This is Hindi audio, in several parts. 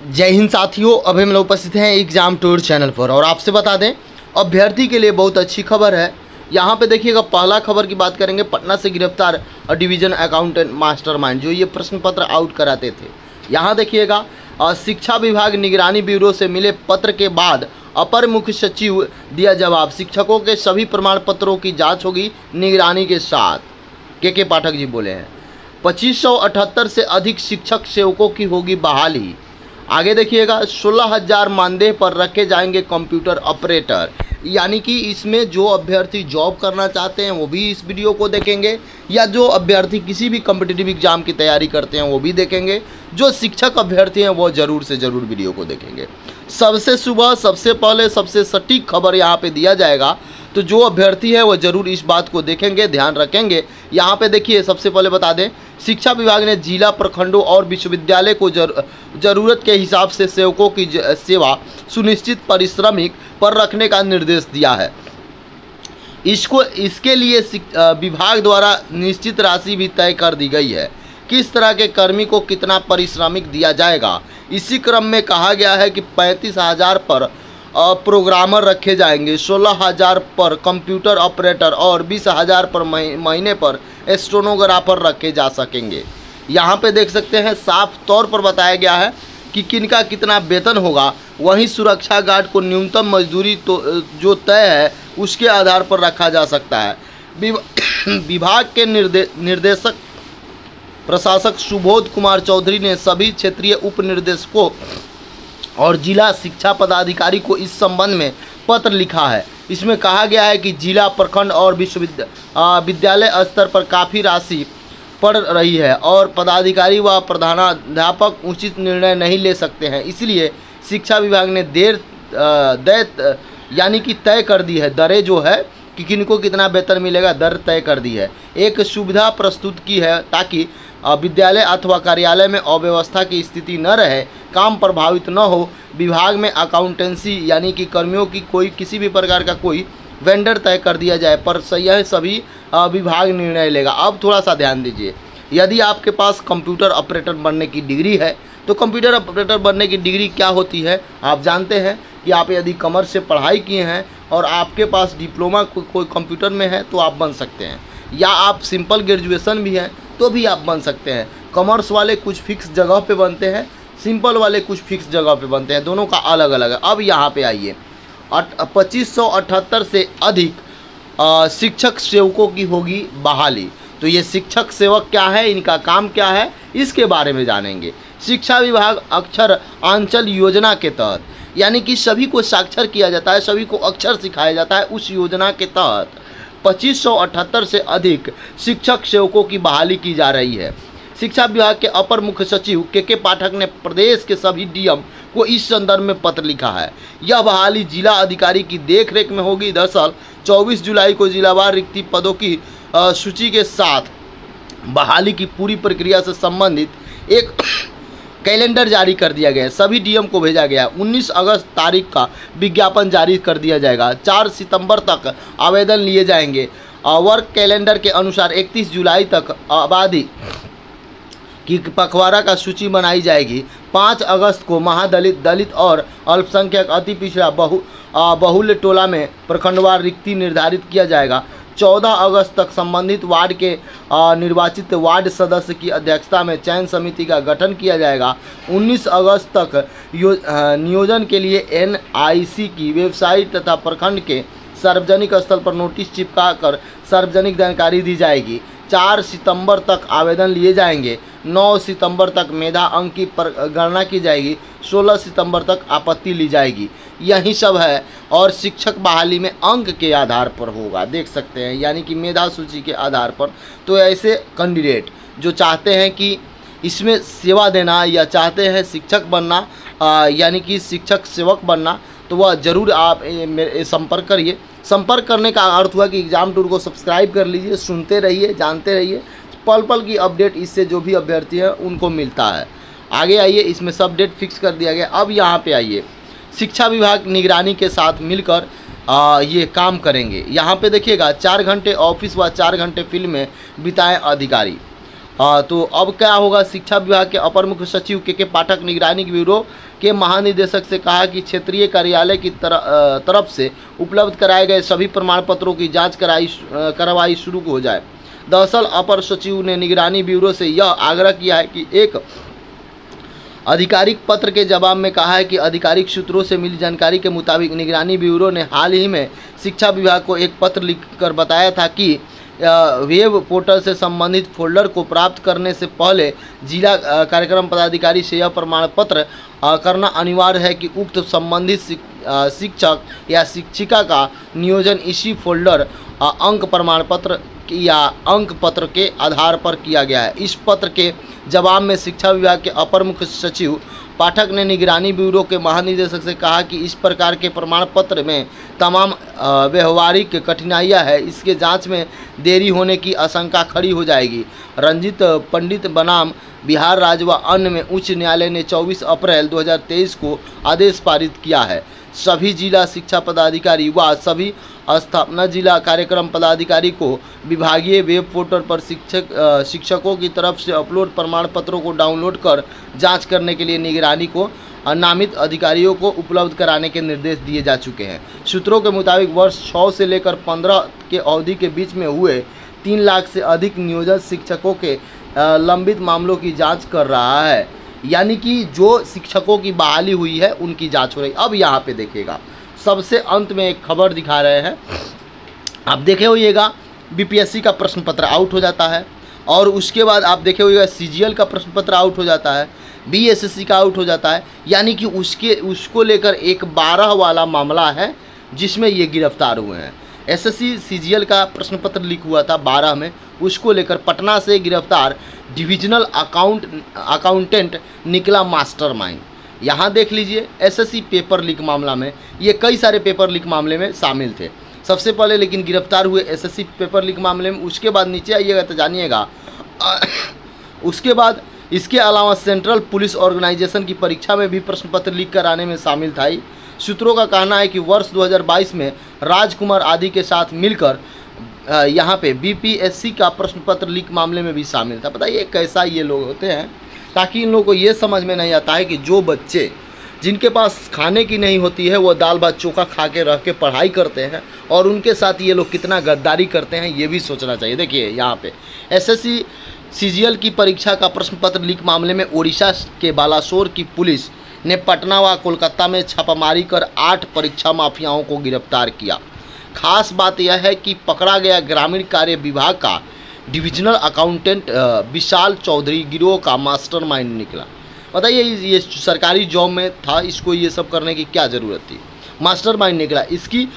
जय हिंद साथियों, अभी हम लोग उपस्थित हैं एग्जाम टूर चैनल पर और आपसे बता दें अभ्यर्थी के लिए बहुत अच्छी खबर है। यहाँ पे देखिएगा, पहला खबर की बात करेंगे। पटना से गिरफ्तार डिवीजन अकाउंटेंट मास्टरमाइंड जो ये प्रश्न पत्र आउट कराते थे। यहाँ देखिएगा, शिक्षा विभाग निगरानी ब्यूरो से मिले पत्र के बाद अपर मुख्य सचिव दिया जवाब। शिक्षकों के सभी प्रमाण पत्रों की जाँच होगी निगरानी के साथ, के पाठक जी बोले हैं। 2578 से अधिक शिक्षक सेवकों की होगी बहाली। आगे देखिएगा, 16,000 मानदेय पर रखे जाएंगे कंप्यूटर ऑपरेटर। यानी कि इसमें जो अभ्यर्थी जॉब करना चाहते हैं वो भी इस वीडियो को देखेंगे, या जो अभ्यर्थी किसी भी कॉम्पिटिटिव एग्जाम की तैयारी करते हैं वो भी देखेंगे। जो शिक्षक अभ्यर्थी हैं वो ज़रूर से ज़रूर वीडियो को देखेंगे। सबसे सुबह सबसे पहले सबसे सटीक खबर यहाँ पे दिया जाएगा, तो जो अभ्यर्थी है वो ज़रूर इस बात को देखेंगे, ध्यान रखेंगे। यहाँ पे देखिए, सबसे पहले बता दें, शिक्षा विभाग ने जिला, प्रखंडों और विश्वविद्यालय को ज़रूरत के हिसाब से सेवकों की सेवा सुनिश्चित परिश्रमिक पर रखने का निर्देश दिया है। इसके लिए विभाग द्वारा निश्चित राशि भी तय कर दी गई है। किस तरह के कर्मी को कितना परिश्रमिक दिया जाएगा, इसी क्रम में कहा गया है कि 35,000 पर प्रोग्रामर रखे जाएंगे, 16,000 पर कंप्यूटर ऑपरेटर और 20,000 पर महीने पर स्टेनोग्राफर रखे जा सकेंगे। यहाँ पे देख सकते हैं, साफ तौर पर बताया गया है कि किनका कितना वेतन होगा। वहीं सुरक्षा गार्ड को न्यूनतम मजदूरी तो जो तय है उसके आधार पर रखा जा सकता है। विभाग के निर्देशक प्रशासक सुबोध कुमार चौधरी ने सभी क्षेत्रीय उप निर्देशकों और जिला शिक्षा पदाधिकारी को इस संबंध में पत्र लिखा है। इसमें कहा गया है कि जिला, प्रखंड और विद्यालय स्तर पर काफ़ी राशि पड़ रही है और पदाधिकारी व प्रधानाध्यापक उचित निर्णय नहीं ले सकते हैं। इसलिए शिक्षा विभाग ने यानी कि तय कर दी है, दरें जो है कि किनको कितना वेतन मिलेगा, दर तय कर दी है। एक सुविधा प्रस्तुत की है ताकि विद्यालय अथवा कार्यालय में अव्यवस्था की स्थिति न रहे, काम प्रभावित न हो। विभाग में अकाउंटेंसी यानी कि कर्मियों की कोई किसी भी प्रकार का कोई वेंडर तय कर दिया जाए, पर यह सभी विभाग निर्णय लेगा। अब थोड़ा सा ध्यान दीजिए, यदि आपके पास कंप्यूटर ऑपरेटर बनने की डिग्री है तो कंप्यूटर ऑपरेटर बनने की डिग्री क्या होती है आप जानते हैं कि आप यदि कॉमर्स से पढ़ाई किए हैं और आपके पास डिप्लोमा कोई कंप्यूटर में है तो आप बन सकते हैं, या आप सिंपल ग्रेजुएशन भी हैं तो भी आप बन सकते हैं। कॉमर्स वाले कुछ फिक्स जगह पे बनते हैं, सिंपल वाले कुछ फिक्स जगह पे बनते हैं, दोनों का अलग अलग है। अब यहाँ पे आइए, 2578 से अधिक शिक्षक सेवकों की होगी बहाली। तो ये शिक्षक सेवक क्या है, इनका काम क्या है, इसके बारे में जानेंगे। शिक्षा विभाग अक्षर आंचल योजना के तहत, यानी कि सभी को साक्षर किया जाता है, सभी को अक्षर सिखाया जाता है, उस योजना के तहत 2578 से अधिक शिक्षक सेवकों की बहाली की जा रही है। शिक्षा विभाग के अपर मुख्य सचिव के पाठक ने प्रदेश के सभी डीएम को इस संदर्भ में पत्र लिखा है। यह बहाली जिला अधिकारी की देखरेख में होगी। दरअसल 24 जुलाई को जिलावार रिक्ति पदों की सूची के साथ बहाली की पूरी प्रक्रिया से संबंधित एक कैलेंडर जारी कर दिया गया है, सभी डीएम को भेजा गया है। 19 अगस्त तारीख का विज्ञापन जारी कर दिया जाएगा। 4 सितंबर तक आवेदन लिए जाएंगे। वर्क कैलेंडर के अनुसार 31 जुलाई तक आबादी की पखवाड़ा का सूची बनाई जाएगी। 5 अगस्त को महादलित, दलित और अल्पसंख्यक अति पिछड़ा बहुल्य टोला में प्रखंडवार रिक्ति निर्धारित किया जाएगा। 14 अगस्त तक संबंधित वार्ड के निर्वाचित वार्ड सदस्य की अध्यक्षता में चयन समिति का गठन किया जाएगा। 19 अगस्त तक नियोजन के लिए NIC की वेबसाइट तथा प्रखंड के सार्वजनिक स्थल पर नोटिस चिपका कर सार्वजनिक जानकारी दी जाएगी। 4 सितंबर तक आवेदन लिए जाएंगे। 9 सितंबर तक मेधा अंक की गणना की जाएगी। 16 सितंबर तक आपत्ति ली जाएगी। यही सब है, और शिक्षक बहाली में अंक के आधार पर होगा, देख सकते हैं, यानी कि मेधा सूची के आधार पर। तो ऐसे कैंडिडेट जो चाहते हैं कि इसमें सेवा देना या चाहते हैं शिक्षक बनना, यानी कि शिक्षक सेवक बनना, तो वह ज़रूर आप मेरे संपर्क करिए। संपर्क करने का अर्थ हुआ कि एग्जाम टूर को सब्सक्राइब कर लीजिए, सुनते रहिए, जानते रहिए, पल पल की अपडेट इससे जो भी अभ्यर्थी हैं उनको मिलता है। आगे आइए, इसमें सब डेट फिक्स कर दिया गया। अब यहाँ पे आइए, शिक्षा विभाग निगरानी के साथ मिलकर ये काम करेंगे। यहाँ पे देखिएगा, 4 घंटे ऑफिस व 4 घंटे फील्ड में बिताएं अधिकारी। तो अब क्या होगा, शिक्षा विभाग के अपर मुख्य सचिव के पाठक निगरानी ब्यूरो के महानिदेशक से कहा कि क्षेत्रीय कार्यालय की तरफ से उपलब्ध कराए गए सभी प्रमाण पत्रों की जांच कार्रवाई शुरू हो जाए। दरअसल अपर सचिव ने निगरानी ब्यूरो से यह आग्रह किया है कि एक आधिकारिक पत्र के जवाब में कहा है कि आधिकारिक सूत्रों से मिली जानकारी के मुताबिक निगरानी ब्यूरो ने हाल ही में शिक्षा विभाग को एक पत्र लिखकर बताया था कि वेब पोर्टल से संबंधित फोल्डर को प्राप्त करने से पहले जिला कार्यक्रम पदाधिकारी से यह प्रमाण पत्र करना अनिवार्य है कि उक्त संबंधित शिक्षक या शिक्षिका का नियोजन इसी फोल्डर अंक प्रमाण पत्र या अंक पत्र के आधार पर किया गया है। इस पत्र के जवाब में शिक्षा विभाग के अपर मुख्य सचिव पाठक ने निगरानी ब्यूरो के महानिदेशक से कहा कि इस प्रकार के प्रमाण पत्र में तमाम व्यवहारिक कठिनाइयां हैं, इसके जांच में देरी होने की आशंका खड़ी हो जाएगी। रंजित पंडित बनाम बिहार राज्य व अन्य में उच्च न्यायालय ने 24 अप्रैल 2023 को आदेश पारित किया है। सभी जिला शिक्षा पदाधिकारी व सभी स्थापना जिला कार्यक्रम पदाधिकारी को विभागीय वेब पोर्टल पर शिक्षकों की तरफ से अपलोड प्रमाण पत्रों को डाउनलोड कर जांच करने के लिए निगरानी को नामित अधिकारियों को उपलब्ध कराने के निर्देश दिए जा चुके हैं। सूत्रों के मुताबिक वर्ष 6 से लेकर 15 के अवधि के बीच में हुए 3 लाख से अधिक नियोजित शिक्षकों के लंबित मामलों की जाँच कर रहा है। यानी कि जो शिक्षकों की बहाली हुई है उनकी जांच हो रही। अब यहाँ पे देखिएगा, सबसे अंत में एक खबर दिखा रहे हैं, आप देखे होइएगा बीपीएससी का प्रश्न पत्र आउट हो जाता है और उसके बाद आप देखे होइएगा सीजीएल का प्रश्न पत्र आउट हो जाता है, बीएसएससी का आउट हो जाता है। यानी कि उसको लेकर एक 12 वाला मामला है जिसमें ये गिरफ्तार हुए हैं। एसएससी सीजीएल का प्रश्न पत्र लीक हुआ था 12 में, उसको लेकर पटना से गिरफ्तार डिविजनल अकाउंटेंट निकला मास्टरमाइंड। यहाँ देख लीजिए, एसएससी पेपर लीक मामला में ये कई सारे पेपर लीक मामले में शामिल थे सबसे पहले, लेकिन गिरफ्तार हुए एसएससी पेपर लीक मामले में। उसके बाद नीचे आइएगा तो जानिएगा उसके बाद इसके अलावा सेंट्रल पुलिस ऑर्गेनाइजेशन की परीक्षा में भी प्रश्न पत्र लीक कराने में शामिल था। सूत्रों का कहना है कि वर्ष 2022 में राजकुमार आदि के साथ मिलकर यहाँ पे बीपीएससी का प्रश्न पत्र लीक मामले में भी शामिल था। पता ये कैसा ये लोग होते हैं, ताकि इन लोगों को ये समझ में नहीं आता है कि जो बच्चे जिनके पास खाने की नहीं होती है वो दाल भात चोखा खा के रह के पढ़ाई करते हैं और उनके साथ ये लोग कितना गद्दारी करते हैं ये भी सोचना चाहिए। देखिए यहाँ पे एसएससी सीजीएल की परीक्षा का प्रश्न पत्र लीक मामले में ओडिशा के बालासोर की पुलिस ने पटना व कोलकाता में छापामारी कर 8 परीक्षा माफियाओं को गिरफ्तार किया। खास बात यह है कि पकड़ा गया ग्रामीण कार्य विभाग का डिविजनल अकाउंटेंट विशाल चौधरी गिरोह का मास्टरमाइंड निकला। बताइए ये सरकारी जॉब में था, इसको ये सब करने की क्या ज़रूरत थी, मास्टरमाइंड निकला। इसकी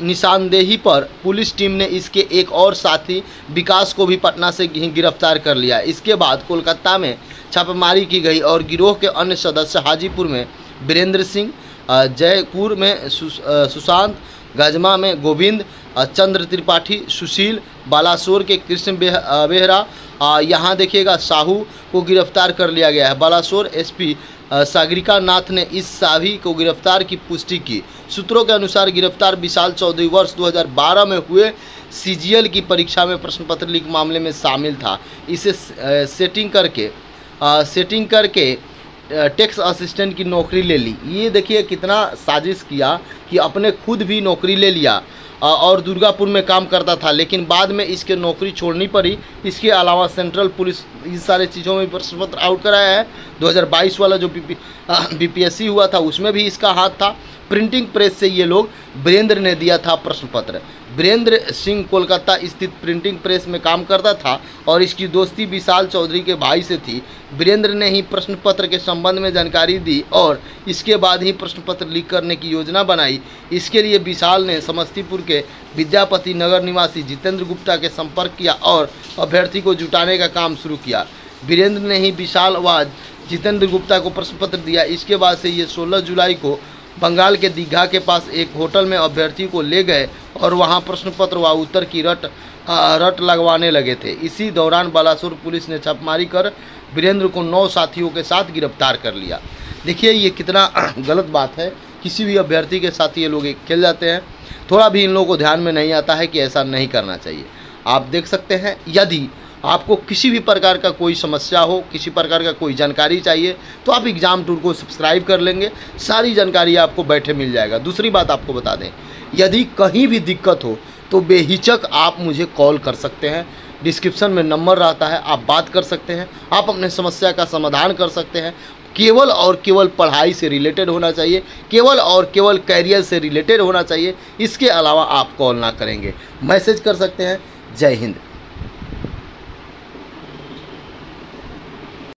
निशानदेही पर पुलिस टीम ने इसके एक और साथी विकास को भी पटना से गिरफ्तार कर लिया। इसके बाद कोलकाता में छापेमारी की गई और गिरोह के अन्य सदस्य हाजीपुर में वीरेंद्र सिंह, जयपुर में सुशांत, गजमा में गोविंद चंद्र त्रिपाठी, सुशील, बालासोर के कृष्ण बेहरा, यहाँ देखिएगा साहू को गिरफ्तार कर लिया गया है। बालासोर एसपी सागरिका नाथ ने इस सभी को गिरफ्तार की पुष्टि की। सूत्रों के अनुसार गिरफ्तार विशाल चौधरी वर्ष 2012 में हुए सीजीएल की परीक्षा में प्रश्न पत्र लीक मामले में शामिल था। इसे सेटिंग करके टैक्स असिस्टेंट की नौकरी ले ली। ये देखिए कितना साजिश किया कि अपने खुद भी नौकरी ले लिया और दुर्गापुर में काम करता था, लेकिन बाद में इसके नौकरी छोड़नी पड़ी। इसके अलावा सेंट्रल पुलिस इस सारे चीज़ों में प्रश्न पत्र आउट कराया है। 2022 वाला जो बीपीएससी हुआ था उसमें भी इसका हाथ था। प्रिंटिंग प्रेस से ये लोग वीरेंद्र ने दिया था प्रश्न पत्र। वीरेंद्र सिंह कोलकाता स्थित प्रिंटिंग प्रेस में काम करता था और इसकी दोस्ती विशाल चौधरी के भाई से थी। वीरेंद्र ने ही प्रश्न पत्र के संबंध में जानकारी दी और इसके बाद ही प्रश्न पत्र लीक करने की योजना बनाई। इसके लिए विशाल ने समस्तीपुर के विद्यापति नगर निवासी जितेंद्र गुप्ता के संपर्क किया और अभ्यर्थी को जुटाने का काम शुरू किया। वीरेंद्र ने ही विशाल व जितेंद्र गुप्ता को प्रश्न पत्र दिया। इसके बाद से ये 16 जुलाई को बंगाल के दीघा के पास एक होटल में अभ्यर्थी को ले गए और वहां प्रश्न पत्र व उत्तर की रट लगवाने लगे थे। इसी दौरान बालासोर पुलिस ने छापेमारी कर वीरेंद्र को 9 साथियों के साथ गिरफ्तार कर लिया। देखिए ये कितना गलत बात है, किसी भी अभ्यर्थी के साथ ये लोग खेल जाते हैं। थोड़ा भी इन लोगों को ध्यान में नहीं आता है कि ऐसा नहीं करना चाहिए। आप देख सकते हैं यदि आपको किसी भी प्रकार का कोई समस्या हो, किसी प्रकार का कोई जानकारी चाहिए तो आप एग्ज़ाम टूर को सब्सक्राइब कर लेंगे, सारी जानकारी आपको बैठे मिल जाएगा। दूसरी बात आपको बता दें, यदि कहीं भी दिक्कत हो तो बेहिचक आप मुझे कॉल कर सकते हैं, डिस्क्रिप्शन में नंबर रहता है, आप बात कर सकते हैं, आप अपने समस्या का समाधान कर सकते हैं। केवल और केवल पढ़ाई से रिलेटेड होना चाहिए, केवल और केवल कैरियर से रिलेटेड होना चाहिए, इसके अलावा आप कॉल ना करेंगे, मैसेज कर सकते हैं। जय हिंद।